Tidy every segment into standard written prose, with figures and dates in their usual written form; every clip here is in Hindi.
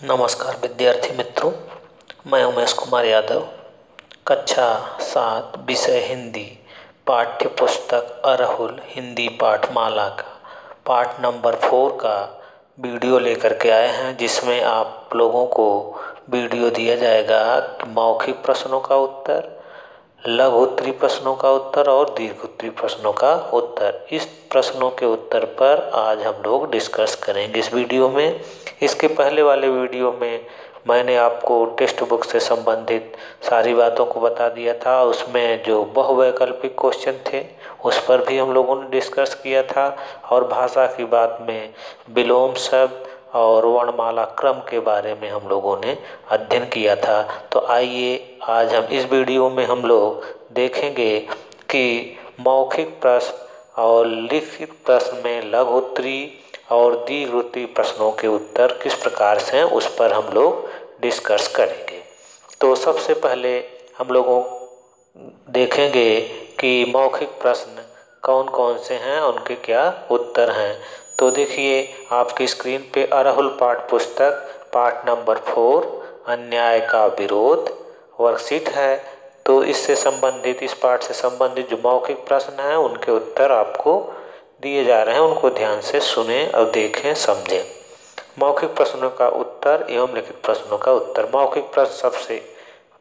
नमस्कार विद्यार्थी मित्रों, मैं उमेश कुमार यादव। कक्षा 7 विषय हिंदी पाठ्य पुस्तक अरहुल हिंदी पाठमाला का पाठ नंबर 4 का वीडियो लेकर के आए हैं, जिसमें आप लोगों को वीडियो दिया जाएगा मौखिक प्रश्नों का उत्तर, लघु उत्तरीय प्रश्नों का उत्तर और दीर्घ उत्तरीय प्रश्नों का उत्तर। इस प्रश्नों के उत्तर पर आज हम लोग डिस्कस करेंगे इस वीडियो में। इसके पहले वाले वीडियो में मैंने आपको टेक्स्ट बुक से संबंधित सारी बातों को बता दिया था। उसमें जो बहुवैकल्पिक क्वेश्चन थे उस पर भी हम लोगों ने डिस्कस किया था, और भाषा की बात में विलोम शब्द और वर्णमाला क्रम के बारे में हम लोगों ने अध्ययन किया था। तो आइए आज हम इस वीडियो में हम लोग देखेंगे कि मौखिक प्रश्न और लिखित प्रश्न में लघु उत्तरीय और दीर्घ उत्तरीय प्रश्नों के उत्तर किस प्रकार से हैं उस पर हम लोग डिस्कस करेंगे। तो सबसे पहले हम लोगों देखेंगे कि मौखिक प्रश्न कौन कौन से हैं, उनके क्या उत्तर हैं। तो देखिए आपकी स्क्रीन पे अरहुल पाठ पुस्तक पाठ नंबर 4 अन्याय का विरोध वर्कशीट है। तो इससे संबंधित, इस पाठ से संबंधित जो मौखिक प्रश्न हैं उनके उत्तर आपको दिए जा रहे हैं, उनको ध्यान से सुने और देखें समझें। मौखिक प्रश्नों का उत्तर एवं लिखित प्रश्नों का उत्तर। मौखिक प्रश्न सबसे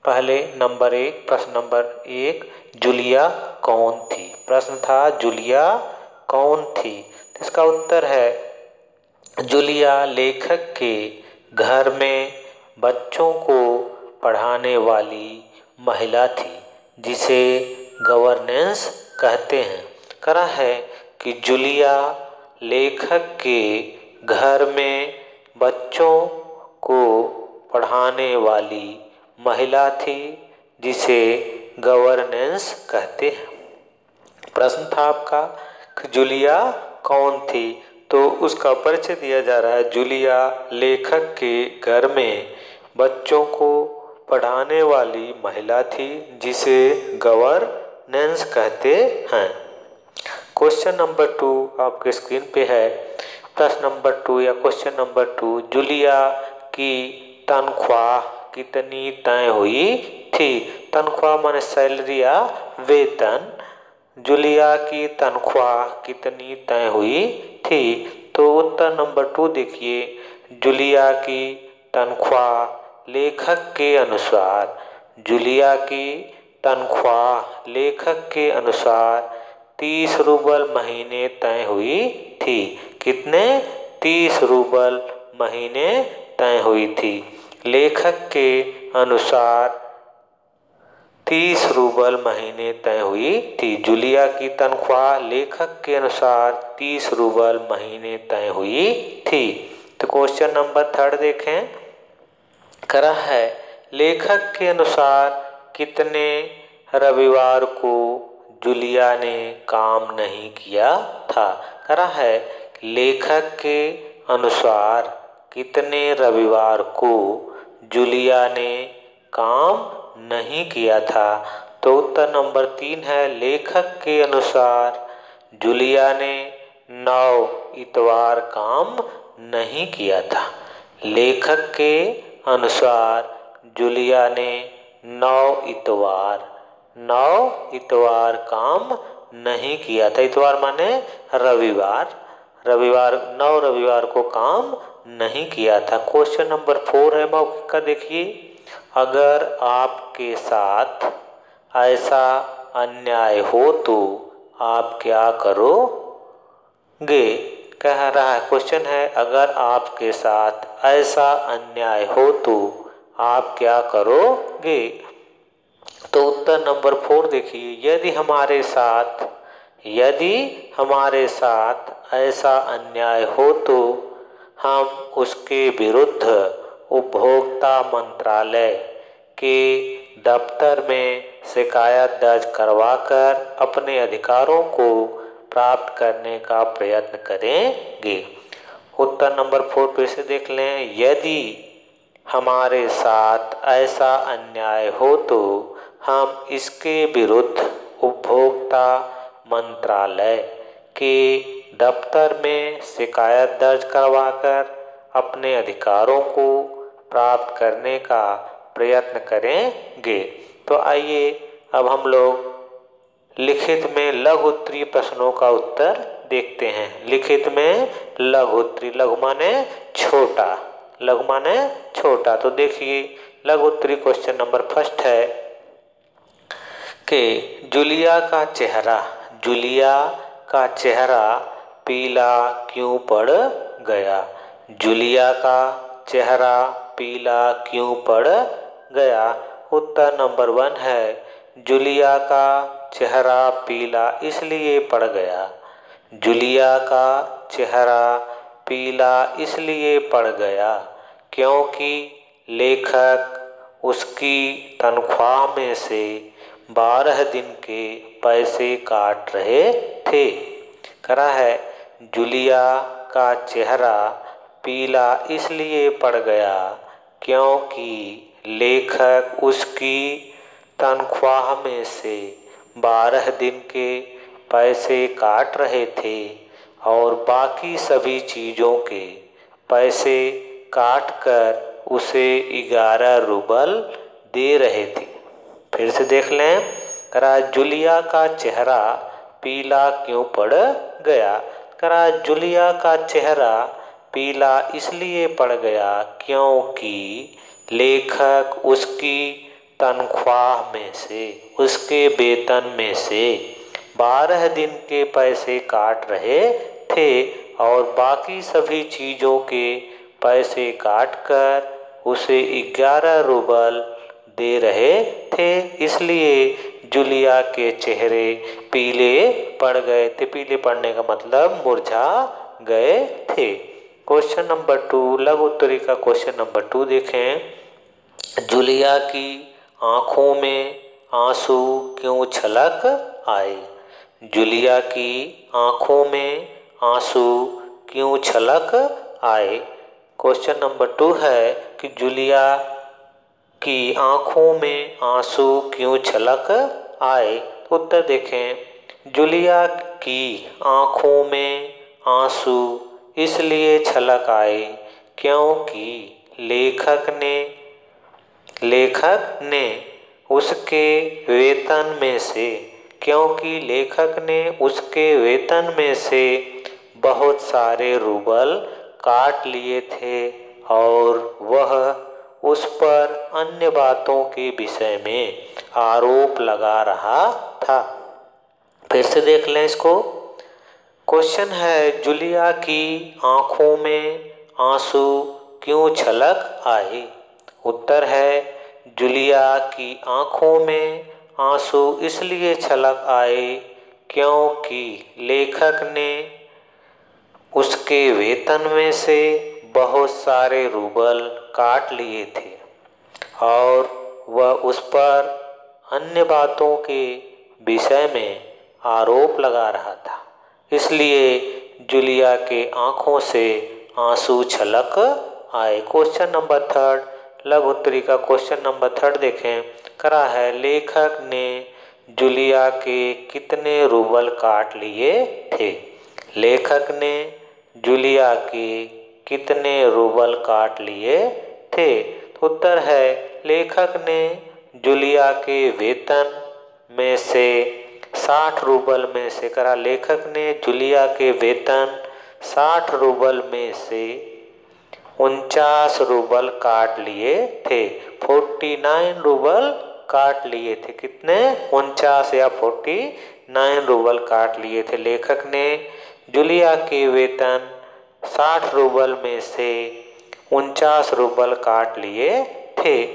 पहले नंबर 1, प्रश्न नंबर 1, जूलिया कौन थी। प्रश्न था जूलिया कौन थी। इसका उत्तर है जूलिया लेखक के घर में बच्चों को पढ़ाने वाली महिला थी, जिसे गवर्नेंस कहते हैं। करा है कि जूलिया लेखक के घर में बच्चों को पढ़ाने वाली महिला थी, जिसे गवर्नेंस कहते हैं। प्रश्न था आपका कि जूलिया कौन थी, तो उसका परिचय दिया जा रहा है। जूलिया लेखक के घर में बच्चों को पढ़ाने वाली महिला थी, जिसे गवर्नेंस कहते हैं। क्वेश्चन नंबर 2 आपके स्क्रीन पे है। प्रश्न नंबर 2 या क्वेश्चन नंबर 2, जूलिया की तनख्वाह कितनी तय हुई थी। तनख्वाह माने सैलरी या वेतन। जूलिया की तनख्वाह कितनी तय हुई थी। तो उत्तर नंबर 2 देखिए, जूलिया की तनख्वाह लेखक के अनुसार, जूलिया की तनख्वाह लेखक के अनुसार 30 रूबल महीने तय हुई थी। कितने? 30 रूबल महीने तय हुई थी। लेखक के अनुसार 30 रूबल महीने तय हुई थी। जूलिया की तनख्वाह लेखक के अनुसार 30 रूबल महीने तय हुई थी। तो क्वेश्चन नंबर 3 देखें। करा है लेखक के अनुसार कितने रविवार को जूलिया ने काम नहीं किया था। करा है लेखक के अनुसार कितने रविवार को जूलिया ने काम नहीं किया था। तो उत्तर नंबर 3 है, लेखक के अनुसार जूलिया ने 9 इतवार काम नहीं किया था। लेखक के अनुसार जूलिया ने 9 इतवार काम नहीं किया था। इतवार माने रविवार। 9 रविवार को काम नहीं किया था। क्वेश्चन नंबर 4 है मौखिक का, देखिए। अगर आपके साथ ऐसा अन्याय हो तो आप क्या करोगे। कह रहा है, क्वेश्चन है, अगर आपके साथ ऐसा अन्याय हो तो आप क्या करोगे। तो उत्तर नंबर 4 देखिए, यदि हमारे साथ ऐसा अन्याय हो तो हम उसके विरुद्ध उपभोक्ता मंत्रालय के दफ्तर में शिकायत दर्ज करवाकर अपने अधिकारों को प्राप्त करने का प्रयत्न करेंगे। उत्तर नंबर 4 फिर से देख लें। यदि हमारे साथ ऐसा अन्याय हो तो हम इसके विरुद्ध उपभोक्ता मंत्रालय के दफ्तर में शिकायत दर्ज करवाकर अपने अधिकारों को प्राप्त करने का प्रयत्न करेंगे। तो आइए अब हम लोग लिखित में लघु उत्तरीय प्रश्नों का उत्तर देखते हैं। लिखित में लघु उत्तरीय, लघु माने छोटा, लघु माने छोटा। तो देखिए लघु उत्तरीय क्वेश्चन नंबर फर्स्ट है कि जूलिया का चेहरा पीला क्यों पड़ गया। जूलिया का चेहरा पीला क्यों पड़ गया। उत्तर नंबर 1 है जूलिया का चेहरा पीला इसलिए पड़ गया। जूलिया का चेहरा पीला इसलिए पड़ गया क्योंकि लेखक उसकी तनख्वाह में से 12 दिन के पैसे काट रहे थे। करा है जूलिया का चेहरा पीला इसलिए पड़ गया क्योंकि लेखक उसकी तनख्वाह में से 12 दिन के पैसे काट रहे थे और बाकी सभी चीज़ों के पैसे काट कर उसे 11 रूबल दे रहे थे। फिर से देख लें। करा जूलिया का चेहरा पीला क्यों पड़ गया। करा जूलिया का चेहरा पीला इसलिए पड़ गया क्योंकि लेखक उसकी तनख्वाह में से, उसके वेतन में से 12 दिन के पैसे काट रहे थे और बाकी सभी चीज़ों के पैसे काट कर उसे 11 रूबल दे रहे थे। इसलिए जूलिया के चेहरे पीले पड़ गए थे। पीले पड़ने का मतलब मुरझा गए थे। क्वेश्चन नंबर 2, लघु उत्तरीय का क्वेश्चन नंबर 2 देखें। जूलिया की आंखों में आंसू क्यों छलक आए। जूलिया की आंखों में आंसू क्यों छलक आए। क्वेश्चन नंबर 2 है कि जूलिया की आंखों में आंसू क्यों छलक आए। उत्तर देखें। जूलिया की आंखों में आंसू इसलिए छलक आए क्योंकि लेखक ने उसके वेतन में से बहुत सारे रूबल काट लिए थे और वह उस पर अन्य बातों के विषय में आरोप लगा रहा था। फिर से देख लें इसको। क्वेश्चन है जूलिया की आंखों में आंसू क्यों छलक आए। उत्तर है जूलिया की आंखों में आंसू इसलिए छलक आए क्योंकि लेखक ने उसके वेतन में से बहुत सारे रूबल काट लिए थे और वह उस पर अन्य बातों के विषय में आरोप लगा रहा था। इसलिए जूलिया के आंखों से आंसू छलक आए। क्वेश्चन नंबर 3, लघु उत्तरीय का क्वेश्चन नंबर 3 देखें। करा है लेखक ने जूलिया के कितने रूबल काट लिए थे। लेखक ने जूलिया के कितने रूबल काट लिए थे। उत्तर है लेखक ने जूलिया के वेतन में से 60 रूबल में से करा लेखक ने जूलिया के वेतन 60 रूबल में से 49 रूबल काट लिए थे। 49 रूबल काट लिए थे। कितने? 49 या 49 रूबल काट लिए थे। लेखक ने जूलिया के वेतन 60 रूबल में से 49 रूबल काट लिए थे।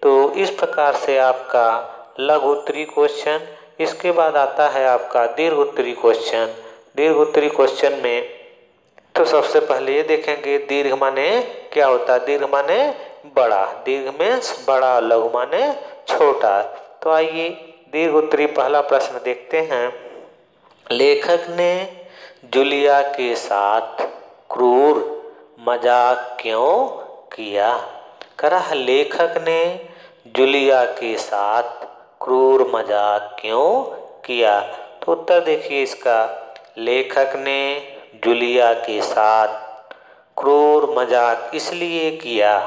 तो इस प्रकार से आपका लघु उत्तरीय क्वेश्चन। इसके बाद आता है आपका दीर्घ उत्तरीय क्वेश्चन। दीर्घ उत्तरीय क्वेश्चन में तो सबसे पहले ये देखेंगे दीर्घ माने क्या होता है। दीर्घ माने बड़ा, दीर्घ में बड़ा, लघु माने छोटा। तो आइए दीर्घ उत्तरीय पहला प्रश्न देखते हैं। लेखक ने जूलिया के साथ क्रूर मजाक क्यों किया। करा लेखक ने जूलिया के साथ क्रूर मजाक क्यों किया। तो उत्तर देखिए इसका। लेखक ने जूलिया के साथ क्रूर मजाक इसलिए किया।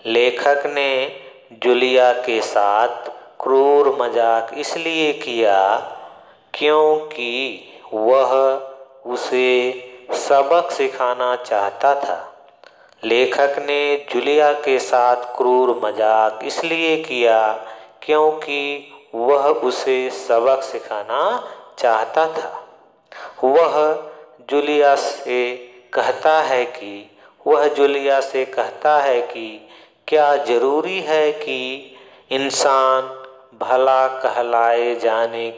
लेखक ने जूलिया के साथ क्रूर मजाक इसलिए किया क्योंकि वह उसे सबक सिखाना चाहता था। लेखक ने जूलिया के साथ क्रूर मजाक इसलिए किया क्योंकि वह उसे सबक सिखाना चाहता था। वह जूलिया से कहता है कि क्या जरूरी है कि इंसान भला कहलाए जाने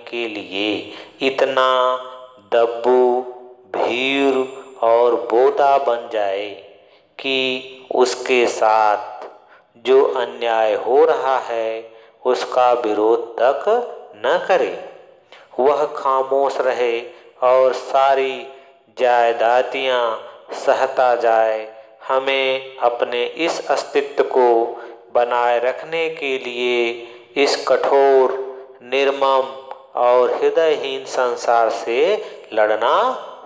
के लिए इतना दब्बू, भीर और बोदा बन जाए कि उसके साथ जो अन्याय हो रहा है उसका विरोध तक न करे। वह खामोश रहे और सारी जायदादियाँ सहता जाए। हमें अपने इस अस्तित्व को बनाए रखने के लिए इस कठोर, निर्मम और हृदयहीन संसार से लड़ना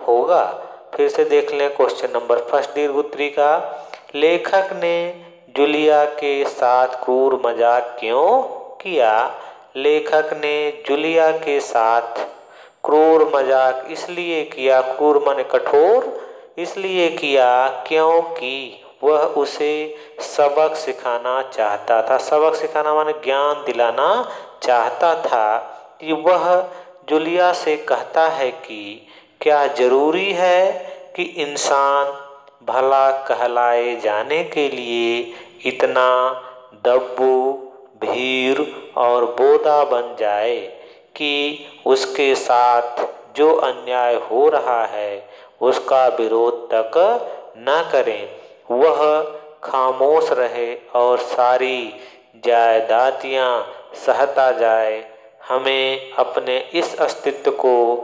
होगा। फिर से देख लें क्वेश्चन नंबर फर्स्ट दीर्घ उत्तरी का। लेखक ने जूलिया के साथ क्रूर मजाक क्यों किया? लेखक ने जूलिया के साथ क्रूर मजाक इसलिए किया, क्रूर माने कठोर, इसलिए किया क्योंकि वह उसे सबक सिखाना चाहता था। सबक सिखाना माने ज्ञान दिलाना चाहता था। कि वह जूलिया से कहता है कि क्या जरूरी है कि इंसान भला कहलाए जाने के लिए इतना दब्बू, भीर और बोदा बन जाए कि उसके साथ जो अन्याय हो रहा है उसका विरोध तक न करें। वह खामोश रहे और सारी जायदादियाँ सहता जाए। हमें अपने इस अस्तित्व को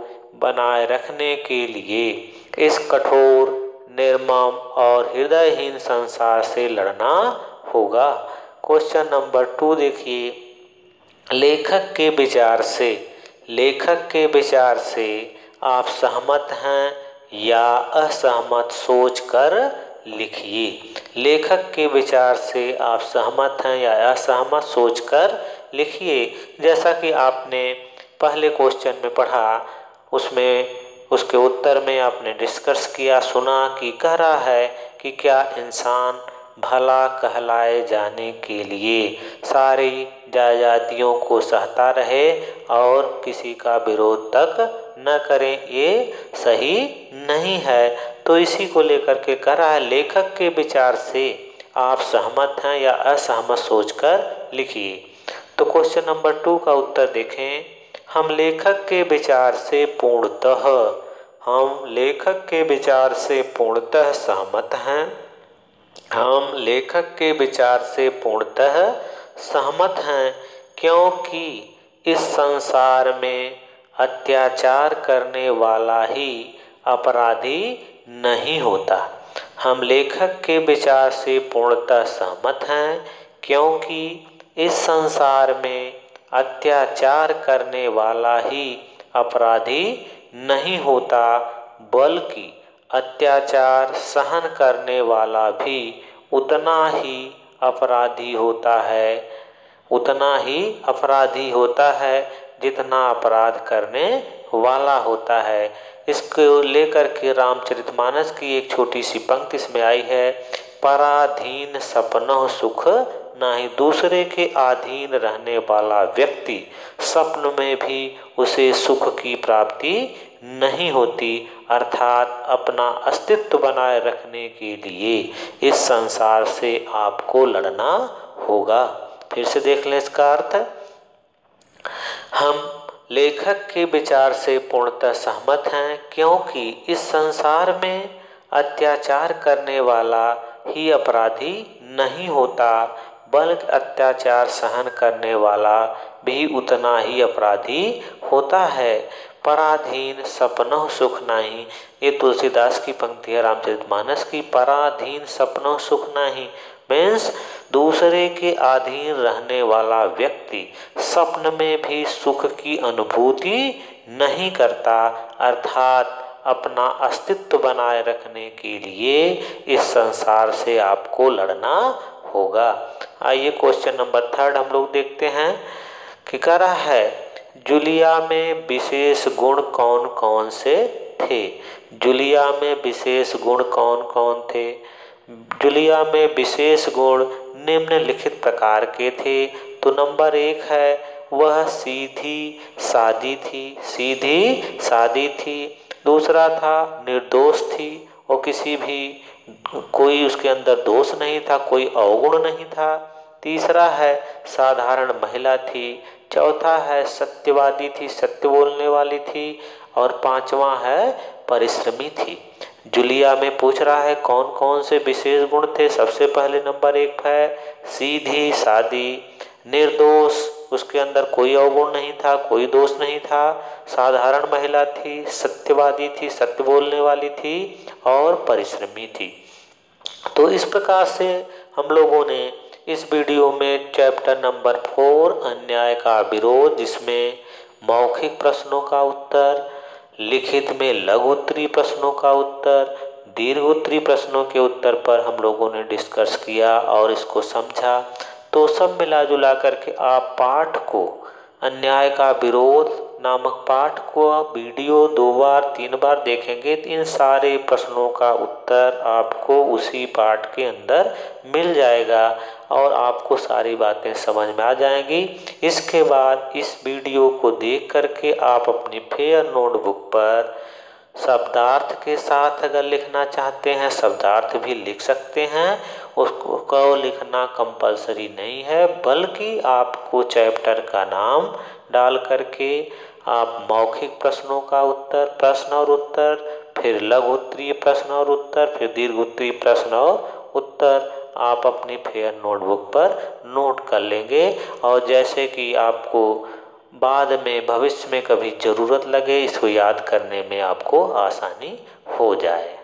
बनाए रखने के लिए इस कठोर, निर्मम और हृदयहीन संसार से लड़ना होगा। क्वेश्चन नंबर 2 देखिए। लेखक के विचार से आप सहमत हैं या असहमत सोचकर लिखिए। लेखक के विचार से आप सहमत हैं या असहमत सोचकर लिखिए। जैसा कि आपने पहले क्वेश्चन में पढ़ा, उसमें उसके उत्तर में आपने डिस्कस किया, सुना कि कह रहा है कि क्या इंसान भला कहलाए जाने के लिए सारी जायदादियों को सहता रहे और किसी का विरोध तक न करें, ये सही नहीं है। तो इसी को लेकर के कह रहा है लेखक के विचार से आप सहमत हैं या असहमत सोचकर लिखिए। तो क्वेश्चन नंबर 2 का उत्तर देखें। हम लेखक के विचार से पूर्णतः सहमत हैं। हम लेखक के विचार से पूर्णतः सहमत हैं क्योंकि इस संसार में अत्याचार करने वाला ही अपराधी नहीं होता। हम लेखक के विचार से पूर्णतः सहमत हैं क्योंकि इस संसार में अत्याचार करने वाला ही अपराधी नहीं होता, बल्कि अत्याचार सहन करने वाला भी उतना ही अपराधी होता है जितना अपराध करने वाला होता है। इसको लेकर के रामचरितमानस की एक छोटी सी पंक्ति इसमें आई है। पराधीन सपनों सुख नाही। दूसरे के अधीन रहने वाला व्यक्ति स्वप्न में भी उसे सुख की प्राप्ति नहीं होती। अर्थात अपना अस्तित्व बनाए रखने के लिए इस संसार से आपको लड़ना होगा। फिर से देख लें इसका अर्थ। हम लेखक के विचार से पूर्णतः सहमत हैं क्योंकि इस संसार में अत्याचार करने वाला ही अपराधी नहीं होता, बल्कि अत्याचार सहन करने वाला भी उतना ही अपराधी होता है। पराधीन सपनों सुख नाही। ये तुलसीदास की पंक्ति है रामचरितमानस की। पराधीन सपनों सुख नाही मीन्स दूसरे के अधीन रहने वाला व्यक्ति स्वप्न में भी सुख की अनुभूति नहीं करता। अर्थात अपना अस्तित्व बनाए रखने के लिए इस संसार से आपको लड़ना होगा। आइए क्वेश्चन नंबर 3 हम लोग देखते हैं कि कह रहा है जूलिया में विशेष गुण कौन कौन से थे। जूलिया में विशेष गुण कौन कौन थे। जूलिया में विशेष गुण निम्नलिखित प्रकार के थे। तो नंबर 1 है वह सीधी सादी थी, सीधी सादी थी। दूसरा था निर्दोष थी और किसी भी कोई उसके अंदर दोष नहीं था, कोई अवगुण नहीं था। तीसरा है साधारण महिला थी। चौथा है सत्यवादी थी, सत्य बोलने वाली थी। और पांचवा है परिश्रमी थी। जूलिया में पूछ रहा है कौन कौन से विशेष गुण थे। सबसे पहले नंबर 1 है सीधी सादी, निर्दोष, उसके अंदर कोई अवगुण नहीं था, कोई दोष नहीं था। साधारण महिला थी, सत्यवादी थी, सत्य बोलने वाली थी और परिश्रमी थी। तो इस प्रकार से हम लोगों ने इस वीडियो में चैप्टर नंबर 4 अन्याय का विरोध, जिसमें मौखिक प्रश्नों का उत्तर, लिखित में लघु उत्तरीय प्रश्नों का उत्तर, दीर्घ उत्तरीय प्रश्नों के उत्तर पर हम लोगों ने डिस्कस किया और इसको समझा। तो सब मिला जुला करके आप पाठ को, अन्याय का विरोध नामक पाठ को वीडियो 2 बार 3 बार देखेंगे तो इन सारे प्रश्नों का उत्तर आपको उसी पाठ के अंदर मिल जाएगा और आपको सारी बातें समझ में आ जाएंगी। इसके बाद इस वीडियो को देख करके आप अपनी फेयर नोटबुक पर शब्दार्थ के साथ अगर लिखना चाहते हैं शब्दार्थ भी लिख सकते हैं। उसको लिखना कंपलसरी नहीं है, बल्कि आपको चैप्टर का नाम डाल करके आप मौखिक प्रश्नों का उत्तर, प्रश्न और उत्तर, फिर लघु उत्तरीय प्रश्न और उत्तर, फिर दीर्घ उत्तरीय प्रश्न और उत्तर आप अपनी फेयर नोटबुक पर नोट कर लेंगे। और जैसे कि आपको बाद में भविष्य में कभी ज़रूरत लगे, इसको याद करने में आपको आसानी हो जाए।